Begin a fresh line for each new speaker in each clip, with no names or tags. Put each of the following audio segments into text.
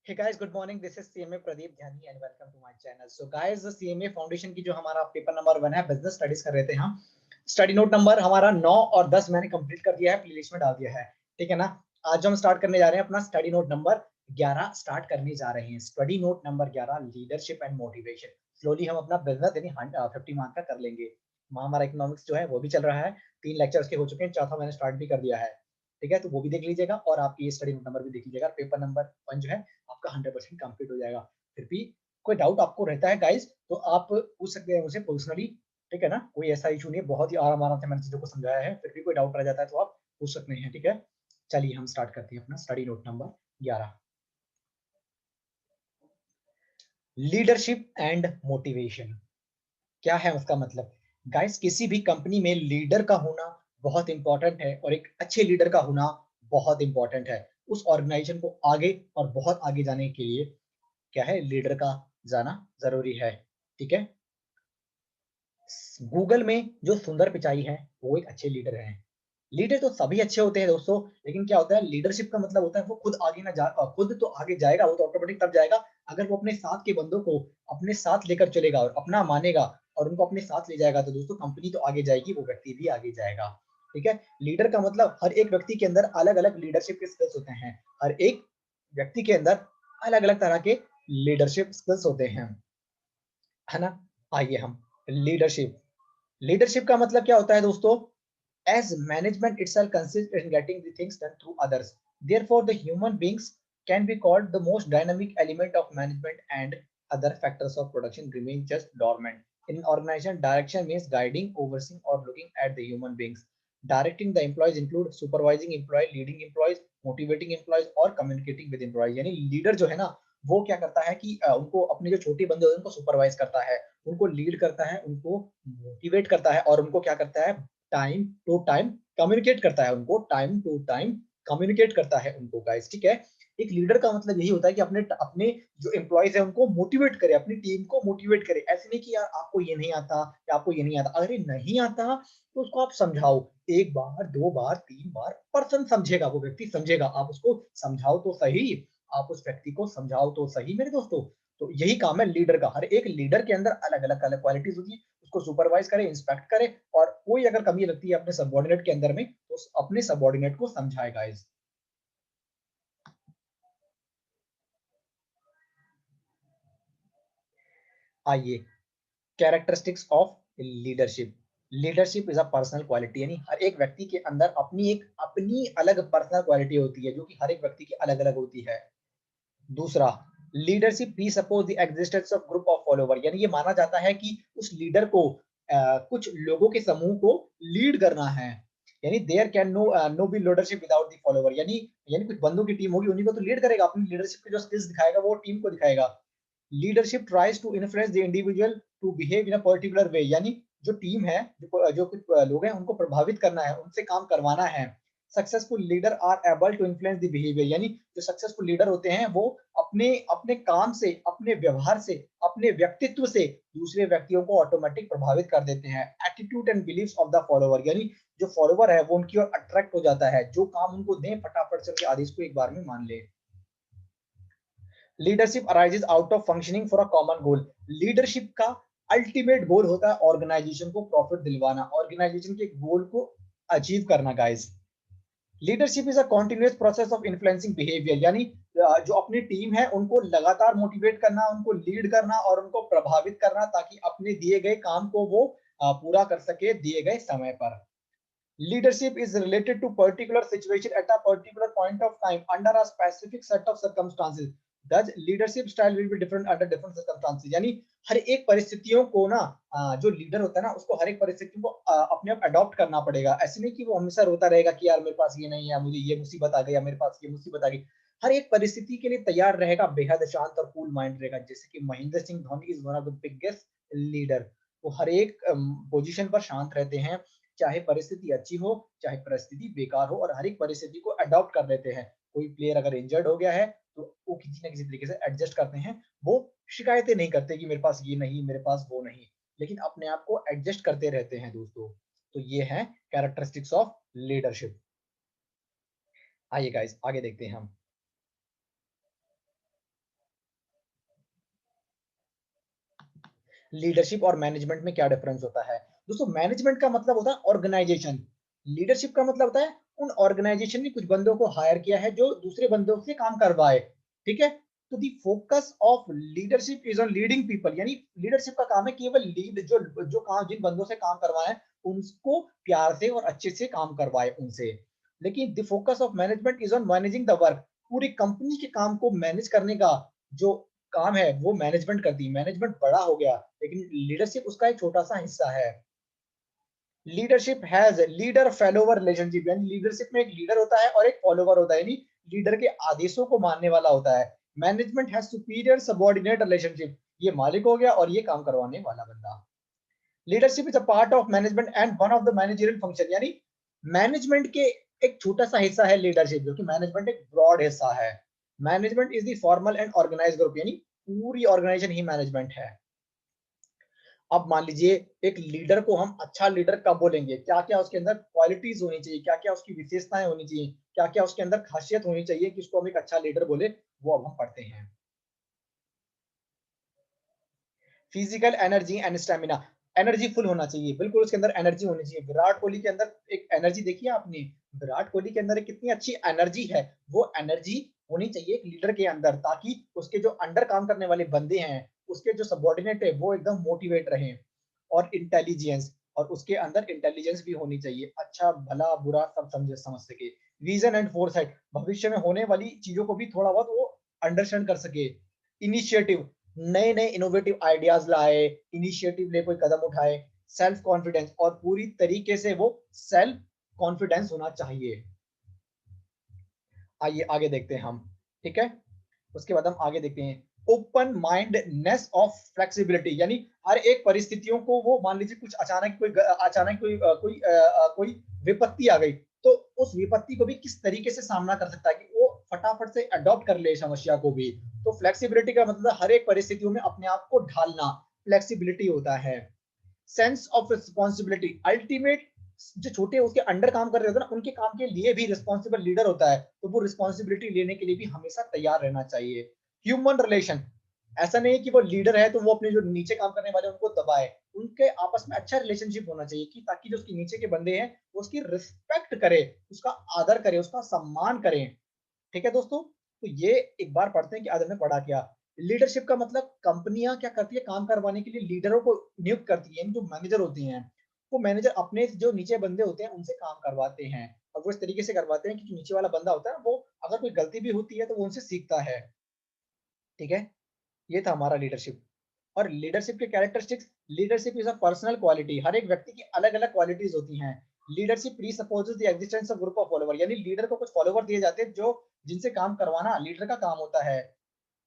Hey guys, good morning. This is CMA Pradeep Dhyani and welcome to my channel. So guys, CMA foundation की जो हमारा paper number 1 है, business studies कर रहे थे हम। स्टडी नोट नंबर हमारा 9 और 10 मैंने कंप्लीट कर दिया है, प्लेलिस्ट में डाल दिया है। ठीक है ना। आज हम स्टार्ट करने जा रहे हैं अपना स्टडी नोट नंबर 11 स्टार्ट करने जा रहे हैं। Study note number 11 leadership and motivation. Slowly हम अपना बिजनेस यानी 50 मार्क का कर लेंगे। हमारा इकोनॉमिक्स जो है वो भी चल रहा है, 3 लेक्चर्स के हो चुके हैं, चौथा मैंने स्टार्ट भी कर दिया है। ठीक है, तो वो भी देख लीजिएगा और आपकी ये स्टडी नोट नंबर भी देख लीजिएगा। पेपर नंबर 1 जो है आपका 100% कंप्लीट हो जाएगा। फिर भी कोई डाउट आपको रहता है गाइस तो आप पूछ सकते हैं मुझे पर्सनली। ठीक है ना, कोई ऐसा इशू नहीं है, बहुत ही आराम आराम से मैंने चीजों को समझाया है। फिर भी कोई डाउट रह जाता है तो आप पूछ सकते हैं। ठीक है, चलिए हम स्टार्ट करते हैं अपना study note number 11। Leadership and motivation क्या है उसका मतलब? गाइस, किसी भी कंपनी में लीडर का होना बहुत इंपॉर्टेंट है और एक अच्छे लीडर का होना बहुत इंपॉर्टेंट है। उस ऑर्गेनाइजेशन को आगे और बहुत आगे जाने के लिए क्या है, लीडर का जाना जरूरी है। ठीक है, गूगल में जो सुंदर पिचाई है वो एक अच्छे लीडर हैं। लीडर तो सभी अच्छे होते हैं दोस्तों, लेकिन क्या होता है, लीडरशिप का मतलब होता है वो खुद आगे ना जा, खुद तो आगे जाएगा, वो तो ऑटोमेटिक तब जाएगा अगर वो अपने साथ के बंदों को अपने साथ लेकर चलेगा और अपना मानेगा और उनको अपने साथ ले जाएगा। तो दोस्तों कंपनी तो आगे जाएगी, वो व्यक्ति भी आगे जाएगा। ठीक है, लीडर का मतलब हर एक व्यक्ति के अंदर अलग अलग लीडरशिप के स्किल्स होते हैं। हर एक व्यक्ति के अंदर अलग अलग तरह के लीडरशिप स्किल्स होते हैं, है ना। आइए हम लीडरशिप, लीडरशिप का मतलब क्या होता है दोस्तों? As management itself consists in getting the things done through others. Therefore, the human beings can be called the most dynamic element of management, and other factors of production remain just dormant. In organization, direction means guiding, overseeing, or looking at the human beings. Directing the employees include supervising employee, leading employees, motivating employees, और communicating with employees. यानी leader जो है ना, वो क्या करता है कि उनको अपने जो छोटे बंदे होते हैं उनको सुपरवाइज करता है, उनको लीड करता है, उनको मोटिवेट करता है और उनको क्या करता है, टाइम टू टाइम कम्युनिकेट करता है, उनको टाइम टू टाइम कम्युनिकेट करता है उनको गाइस। ठीक है, एक लीडर का मतलब यही होता है कि अपने अपने जो एम्प्लॉयज है उनको मोटिवेट करे, अपनी टीम को मोटिवेट करे। ऐसे नहीं कि यार आपको ये नहीं आता या आपको ये नहीं आता, अगर ये नहीं आता तो उसको आप समझाओ, एक बार, दो बार, तीन बार, पर्सन समझेगा, वो व्यक्ति समझेगा। आप उसको समझाओ तो सही, आप उस व्यक्ति को समझाओ तो सही मेरे दोस्तों। तो यही काम है लीडर का। हर एक लीडर के अंदर अलग अलग अलग क्वालिटीज होती है, उसको सुपरवाइज करे, इंस्पेक्ट करे, और कोई अगर कमी लगती है अपने सबऑर्डिनेट के अंदर में तो अपने सबऑर्डिनेट को समझाएगा। इस आइए, characteristics of leadership. Leadership is a personal quality, यानी हर एक व्यक्ति के अंदर अपनी अलग पर्सनल क्वालिटी होती है जो कि हर एक व्यक्ति की अलग अलग होती है। दूसरा, leadership pre suppose the existence of group of follower, यानी ये माना जाता है कि उस लीडर को कुछ लोगों के समूह को लीड करना है। यानी there can no be leadership without the follower, यानी यानी कुछ बंदों की टीम होगी, उन्हीं को तो लीड करेगा, अपनी लीडरशिप के जो स्किल्स दिखाएगा वो टीम को दिखाएगा। Leadership tries to influence the individual to behave in a particular way, यानी जो टीम है, जो कुछ लोग हैं उनको प्रभावित करना है, उनसे काम करवाना है। Successful leader are able to influence the behaviour, यानी जो सक्सेसफुल लीडर होते हैं वो अपने अपने काम से, अपने व्यवहार से, अपने व्यक्तित्व से दूसरे व्यक्तियों को ऑटोमेटिक प्रभावित कर देते हैं। Attitude and believes of the follower, यानी जो फॉलोवर है वो उनकी ओर अट्रैक्ट हो जाता है, जो काम उनको दें फटाफट से उनके आदेश को एक बार में मान ले। Leadership arises out of functioning for a common goal, leadership का अल्टीमेट गोल होता है ऑर्गेनाइजेशन को प्रॉफिट दिलवाना, ऑर्गेनाइजेशन के गोल को अचीव करना guys. Leadership is a continuous process of influencing behaviour, यानी जो अपनी टीम है उनको लगातार मोटिवेट करना, उनको लीड करना और उनको प्रभावित करना ताकि अपने दिए गए काम को वो पूरा कर सके दिए गए समय पर। Leadership is related to particular situation at a particular point of time under a specific set of circumstances. Thus, leadership style will be different under different circumstances. यानी हर एक परिस्थितियों को ना जो लीडर होता है ना उसको हर एक परिस्थिति को अपने आप अडॉप्ट करना पड़ेगा। ऐसे नहीं कि वो हमेशा रोता रहेगा कि यार मेरे पास ये नहीं है, मुझे ये मुसीबत आ गई, या मेरे पास ये मुसीबत आ गई। हर एक परिस्थिति के लिए तैयार रहेगा, बेहद शांत और कूल माइंड रहेगा। जैसे कि Mahendra Singh Dhoni is one of the biggest leader, वो हर एक पोजीशन पर शांत रहते हैं, चाहे परिस्थिति अच्छी हो चाहे परिस्थिति बेकार हो, और हर एक परिस्थिति को अडॉप्ट कर लेते हैं। कोई प्लेयर अगर इंजर्ड हो गया है तो वो किसी ना किसी तरीके से एडजस्ट करते हैं, वो शिकायतें नहीं करते कि मेरे पास ये नहीं, मेरे पास वो नहीं, लेकिन अपने आप को एडजस्ट करते रहते हैं दोस्तों। तो ये है कैरेक्टरिस्टिक्स ऑफ लीडरशिप। आइए गाइस आगे देखते हैं हम। लीडरशिप और मैनेजमेंट में क्या डिफरेंस होता है? दोस्तों, मैनेजमेंट का मतलब होता है ऑर्गेनाइजेशन। लीडरशिप का मतलब होता है उन ऑर्गेनाइजेशन ने कुछ बंदों को हायर किया है जो दूसरे बंदों से काम करवाए। ठीक है? तो दी focus of leadership is on leading people, यानी लीडरशिप का काम है केवल लीड जो जो काम जिन बंदों से काम करवाए उनको प्यार से और अच्छे से काम करवाए उनसे। लेकिन the focus of management is on managing the work, पूरी कंपनी के काम को मैनेज करने का जो काम है वो मैनेजमेंट करती है। मैनेजमेंट बड़ा हो गया लेकिन लीडरशिप उसका एक छोटा सा हिस्सा है। Leadership has leader follower relationship, यानी लीडरशिप में एक लीडर होता है और एक फॉलोवर होता है, यानी लीडर के आदेशों को मानने वाला होता है। Management has superior subordinate relationship, ये मालिक हो गया और ये काम करवाने वाला बंदा। Leadership is a part of management and one of the managerial function, यानी मैनेजमेंट के एक छोटा सा हिस्सा है लीडरशिप, जो कि मैनेजमेंट एक ब्रॉड हिस्सा है। Management is the formal and organised group, यानी पूरी ऑर्गेनाइजेशन ही मैनेजमेंट है। अब मान लीजिए एक लीडर को हम अच्छा लीडर कब बोलेंगे, क्या क्या उसके अंदर क्वालिटीज होनी चाहिए, क्या क्या उसकी विशेषताएं होनी चाहिए, क्या क्या उसके अंदर खासियत होनी चाहिए कि उसको हम एक अच्छा लीडर बोले, वो अब हम पढ़ते हैं। Physical energy and stamina, energy full होना चाहिए, बिल्कुल उसके अंदर एनर्जी होनी चाहिए। विराट कोहली के अंदर एक एनर्जी देखी है आपने? विराट कोहली के अंदर एक कितनी अच्छी एनर्जी है, वो एनर्जी होनी चाहिए एक लीडर के अंदर, ताकि उसके जो अंडर काम करने वाले बंदे हैं, उसके जो सबऑर्डिनेट है वो एकदम मोटिवेट रहे। और इंटेलिजेंस, और उसके अंदर इंटेलिजेंस भी होनी चाहिए, अच्छा भला बुरा सब समझ समझ सके। विजन एंड फोरसाइट, भविष्य में होने वाली चीजों को भी थोड़ा बहुत वो अंडरस्टैंड कर सके। इनिशिएटिव, नए नए इनोवेटिव आइडियाज लाए, इनिशिएटिव ले, कोई कदम उठाए। सेल्फ कॉन्फिडेंस, और पूरी तरीके से वो सेल्फ कॉन्फिडेंस होना चाहिए। आइए आगे देखते हैं हम। ठीक है, उसके बाद हम आगे देखते हैं ओपन माइंडनेस ऑफ फ्लेक्सिबिलिटी, यानी हर एक परिस्थितियों को वो मान लीजिए कुछ अचानक कोई विपत्ति आ गई, तो उस विपत्ति को भी किस तरीके से सामना कर सकता है कि वो फटाफट से अडॉप्ट कर ले समस्या को भी। तो फ्लेक्सिबिलिटी का मतलब हर एक परिस्थितियों में अपने आप को ढालना, फ्लेक्सिबिलिटी होता है। सेंस ऑफ रिस्पॉन्सिबिलिटी, अल्टीमेट जो छोटे उसके अंडर काम कर रहे होते हैं ना, उनके काम के लिए भी रिस्पॉन्सिबल लीडर होता है, तो वो रिस्पॉन्सिबिलिटी लेने के लिए भी हमेशा तैयार रहना चाहिए। ह्यूमन रिलेशन, ऐसा नहीं है कि वो लीडर है तो वो अपने जो नीचे काम करने वाले उनको दबाए, उनके आपस में अच्छा रिलेशनशिप होना चाहिए कि ताकि जो उसके नीचे के बंदे हैं वो उसकी रिस्पेक्ट करे, उसका आदर करे, उसका सम्मान करें। ठीक है दोस्तों, तो ये एक बार पढ़ते हैं कि आज हमने पढ़ा क्या। लीडरशिप का मतलब कंपनियां क्या करती है, काम करवाने के लिए लीडरों को नियुक्त करती है, जो मैनेजर होते हैं वो मैनेजर अपने जो नीचे बंदे होते हैं उनसे काम करवाते हैं, और वो इस तरीके से करवाते हैं कि जो नीचे वाला बंदा होता है वो अगर कोई गलती भी होती है तो वो उनसे सीखता है। ठीक है, ये था हमारा लीडरशिप। और लीडरशिप के characteristics, leadership is a personal quality, हर एक व्यक्ति की अलग अलग क्वालिटीज होती हैं। Leadership presupposes the existence of group of follower, यानी लीडर को कुछ फॉलोवर दिए जाते हैं जो जिनसे काम करवाना लीडर का काम होता है।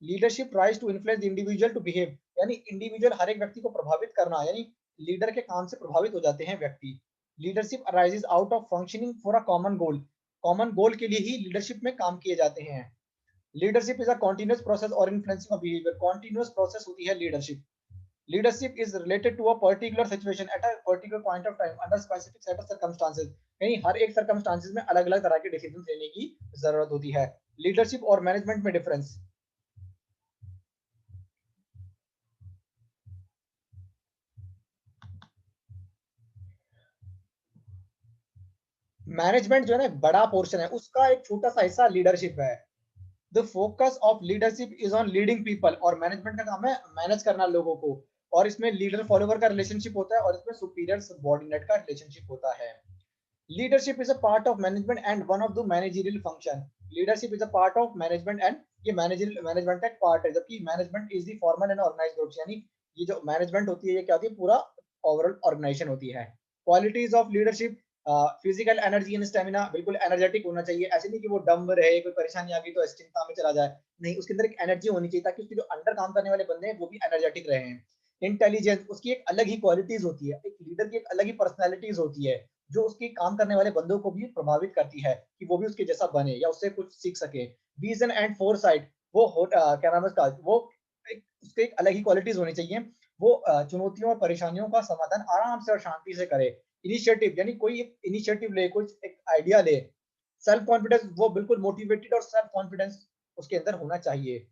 Leadership tries to influence the individual to behave, यानी इंडिविजुअल हर एक व्यक्ति को प्रभावित करना, यानी लीडर के काम से प्रभावित हो जाते हैं व्यक्ति। Leadership arises out of functioning for a common goal, common goal के लिए ही लीडरशिप में काम किए जाते हैं। Leadership is a continuous process और influencing of behaviour, continuous process होती है leadership. Leadership is related to a particular situation at a particular point of time under specific set of circumstances, यानी हर एक circumstances में अलग अलग तरह के डिसीजन लेने की जरूरत होती है। लीडरशिप और मैनेजमेंट में डिफरेंस, मैनेजमेंट जो है ना बड़ा पोर्शन है, उसका एक छोटा सा हिस्सा लीडरशिप है। The focus of leadership is on leading people, और मैनेजमेंट का काम है मैनेज करना लोगों को, और इसमें लीडर फॉलोवर का रिलेशनशिप होता है और इसमें सुपीरियर सबऑर्डिनेट का रिलेशनशिप होता है। Leadership is a part of management and one of the managerial function. Leadership is a part of management and ये मैनेजर मैनेजमेंट का एक पार्ट है, जबकि management is the formal and organised groups, यानी ये जो मैनेजमेंट होती है ये क्या होती है, पूरा ओवरऑल ऑर्गेनाइजेशन होती है। Qualities of leadership, physical energy and stamina, बिल्कुल एनर्जेटिक होना चाहिए, ऐसे नहीं कि वो डम्ब रहे, कोई परेशानी आ गई तो ऐसे चिंता में चला जाए, नहीं, उसके अंदर एक एनर्जी होनी चाहिए ताकि उसके जो अंडर काम करने वाले बंदे हैं वो भी एनर्जेटिक रहे। इंटेलिजेंस, उसकी एक अलग ही क्वालिटीज होती है, एक लीडर की एक अलग ही पर्सनैलिटीज होती है जो उसके काम करने वाले बंदों को भी प्रभावित करती है कि वो भी उसके जैसा बने या उससे कुछ सीख सके। विजन एंड फोरसाइट, क्या नाम है उसका, वो उसके एक अलग ही क्वालिटीज होनी चाहिए, वो चुनौतियों और परेशानियों का समाधान आराम से और शांति से करे। इनिशिएटिव, यानी कोई एक इनिशिएटिव ले, कुछ एक आइडिया ले। सेल्फ कॉन्फिडेंस, वो बिल्कुल मोटिवेटेड और सेल्फ कॉन्फिडेंस उसके अंदर होना चाहिए।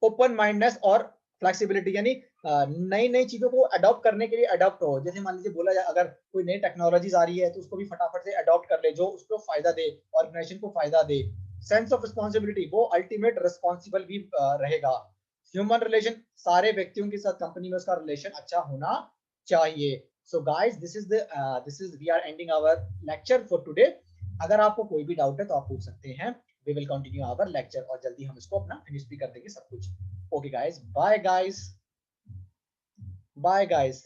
ओपन माइंडनेस और फ्लेक्सिबिलिटी यानी नई नई चीजों को अडॉप्ट करने के लिए अडॉप्ट हो। जैसे मान लीजिए बोला जाए अगर कोई नई टेक्नोलॉजीज आ रही है तो उसको भी फटाफट से अडॉप्ट कर ले, जो उसको फायदा दे, ऑर्गेनाइजेशन को फायदा दे। सेंस ऑफ रिस्पॉन्सिबिलिटी, वो अल्टीमेट रिस्पॉन्सिबल भी रहेगा। ह्यूमन रिलेशन, सारे व्यक्तियों के साथ कंपनी में उसका रिलेशन अच्छा होना चाहिए। So guys, this is we are ending our lecture for today. अगर आपको कोई भी डाउट है तो आप पूछ सकते हैं। We will continue our lecture और जल्दी हम इसको अपना फिनिश भी कर देंगे सब कुछ। Okay guys, bye guys, bye guys.